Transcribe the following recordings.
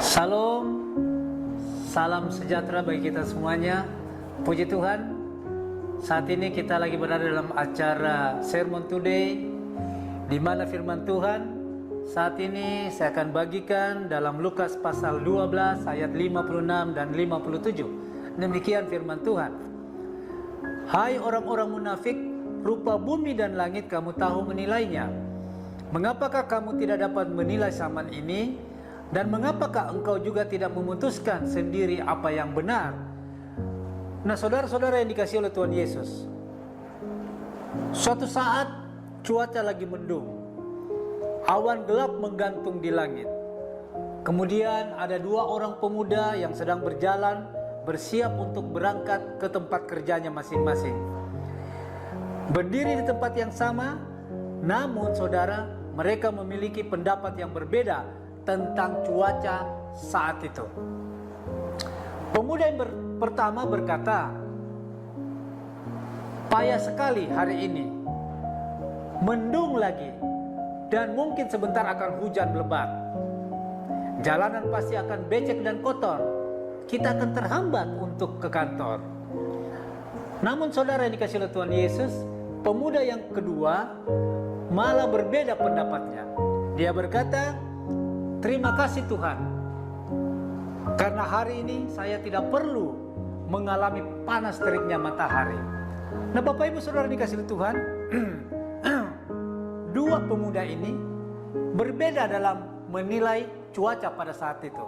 Salam, salam sejahtera bagi kita semuanya. Puji Tuhan, saat ini kita lagi berada dalam acara Sermon Today, di mana firman Tuhan saat ini saya akan bagikan dalam Lukas pasal 12 ayat 56 dan 57. Demikian firman Tuhan. Hai orang-orang munafik, rupa bumi dan langit kamu tahu menilainya. Mengapakah kamu tidak dapat menilai zaman ini? Dan mengapakah engkau juga tidak memutuskan sendiri apa yang benar? Nah, saudara-saudara yang dikasihi oleh Tuhan Yesus, suatu saat cuaca lagi mendung, awan gelap menggantung di langit. Kemudian ada dua orang pemuda yang sedang berjalan, bersiap untuk berangkat ke tempat kerjanya masing-masing. Berdiri di tempat yang sama, namun saudara, mereka memiliki pendapat yang berbeda tentang cuaca saat itu. Pemuda yang pertama berkata, payah sekali hari ini, mendung lagi, dan mungkin sebentar akan hujan lebat. Jalanan pasti akan becek dan kotor, kita akan terhambat untuk ke kantor. Namun saudara yang dikasihi oleh Tuhan Yesus, pemuda yang kedua malah berbeda pendapatnya. Dia berkata, terima kasih Tuhan, karena hari ini saya tidak perlu mengalami panas teriknya matahari. Nah, Bapak Ibu Saudara dikasihi Tuhan, dua pemuda ini berbeda dalam menilai cuaca pada saat itu.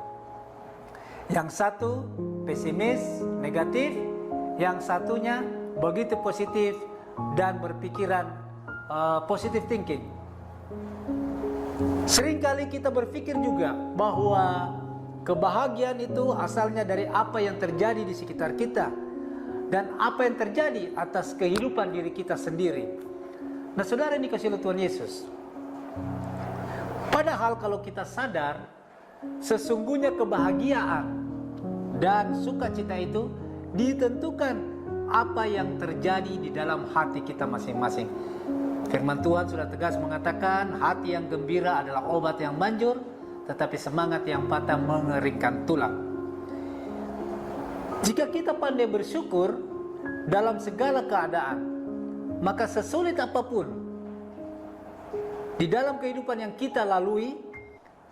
Yang satu pesimis, negatif, yang satunya begitu positif dan berpikiran positive thinking. Seringkali kita berpikir juga bahwa kebahagiaan itu asalnya dari apa yang terjadi di sekitar kita dan apa yang terjadi atas kehidupan diri kita sendiri. Nah, saudara ini dikasihi oleh Tuhan Yesus, padahal kalau kita sadar, sesungguhnya kebahagiaan dan sukacita itu ditentukan apa yang terjadi di dalam hati kita masing-masing. Firman Tuhan sudah tegas mengatakan, hati yang gembira adalah obat yang manjur, tetapi semangat yang patah mengeringkan tulang. Jika kita pandai bersyukur dalam segala keadaan, maka sesulit apapun di dalam kehidupan yang kita lalui,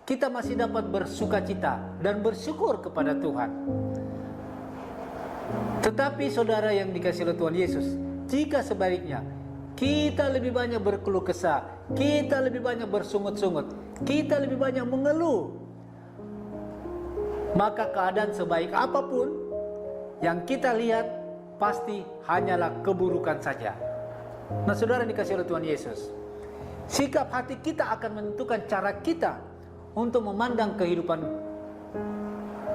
kita masih dapat bersukacita dan bersyukur kepada Tuhan. Tetapi saudara yang dikasihi oleh Tuhan Yesus, jika sebaliknya kita lebih banyak berkeluh kesah, kita lebih banyak bersungut-sungut, kita lebih banyak mengeluh, maka keadaan sebaik apapun yang kita lihat pasti hanyalah keburukan saja. Nah, saudara yang dikasihi oleh Tuhan Yesus, sikap hati kita akan menentukan cara kita untuk memandang kehidupan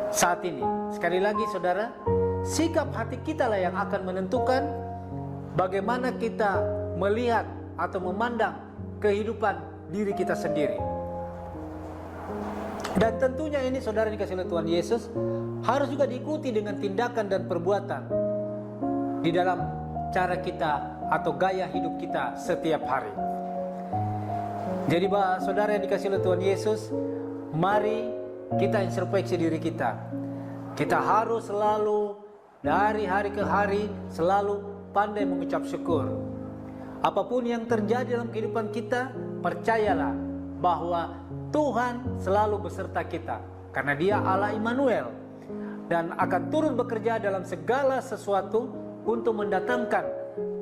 saat ini. Sekali lagi saudara, sikap hati kita lah yang akan menentukan bagaimana kita melihat atau memandang kehidupan diri kita sendiri. Dan tentunya ini saudara dikasihi oleh Tuhan Yesus harus juga diikuti dengan tindakan dan perbuatan di dalam cara kita atau gaya hidup kita setiap hari. Jadi saudara yang dikasihi oleh Tuhan Yesus, mari kita introspeksi diri kita. Kita harus selalu dari hari ke hari selalu pandai mengucap syukur. Apapun yang terjadi dalam kehidupan kita, percayalah bahwa Tuhan selalu beserta kita, karena Dia Allah Immanuel dan akan turut bekerja dalam segala sesuatu untuk mendatangkan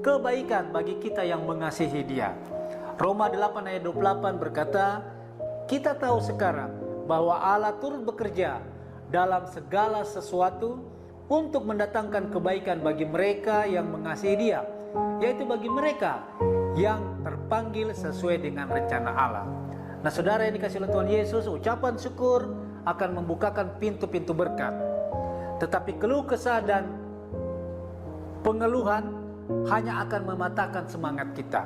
kebaikan bagi kita yang mengasihi Dia. Roma 8 ayat 28 berkata, kita tahu sekarang bahwa Allah turut bekerja dalam segala sesuatu untuk mendatangkan kebaikan bagi mereka yang mengasihi Dia, yaitu bagi mereka yang terpanggil sesuai dengan rencana Allah. Nah, saudara yang dikasihi oleh Tuhan Yesus, ucapan syukur akan membukakan pintu-pintu berkat. Tetapi keluh kesah dan pengeluhan hanya akan mematahkan semangat kita.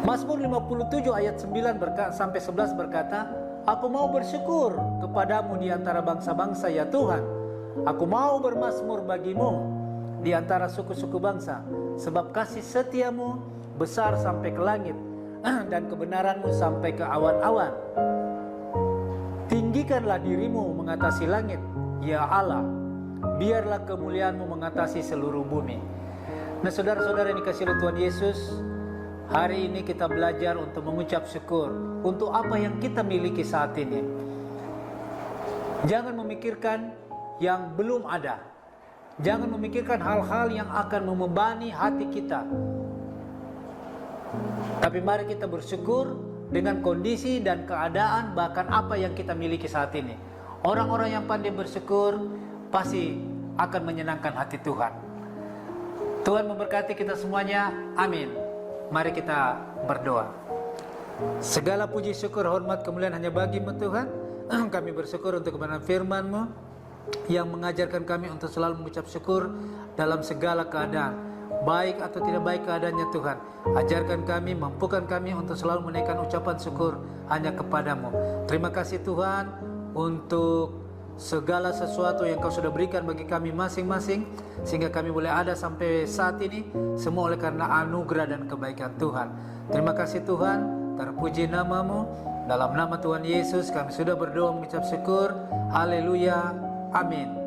Mazmur 57 ayat 9 sampai 11 berkata, aku mau bersyukur kepadamu di antara bangsa-bangsa ya Tuhan. Aku mau bermazmur bagimu di antara suku-suku bangsa, sebab kasih setiamu besar sampai ke langit dan kebenaranmu sampai ke awan-awan. Tinggikanlah dirimu mengatasi langit, ya Allah. Biarlah kemuliaan-Mu mengatasi seluruh bumi. Nah, saudara-saudara yang dikasihi oleh Tuhan Yesus, hari ini kita belajar untuk mengucap syukur untuk apa yang kita miliki saat ini. Jangan memikirkan yang belum ada. Jangan memikirkan hal-hal yang akan membebani hati kita. Tapi mari kita bersyukur dengan kondisi dan keadaan, bahkan apa yang kita miliki saat ini. Orang-orang yang pandai bersyukur pasti akan menyenangkan hati Tuhan. Tuhan memberkati kita semuanya. Amin. Mari kita berdoa. Segala puji, syukur, hormat, kemuliaan hanya bagi-Mu Tuhan. Kami bersyukur untuk kebenaran firman-Mu yang mengajarkan kami untuk selalu mengucap syukur dalam segala keadaan. Baik atau tidak baik keadaannya Tuhan, ajarkan kami, mampukan kami untuk selalu menaikkan ucapan syukur hanya kepadamu. Terima kasih Tuhan untuk segala sesuatu yang Kau sudah berikan bagi kami masing-masing, sehingga kami boleh ada sampai saat ini, semua oleh karena anugerah dan kebaikan Tuhan. Terima kasih Tuhan, terpuji nama-Mu. Dalam nama Tuhan Yesus kami sudah berdoa mengucap syukur. Haleluya, amin.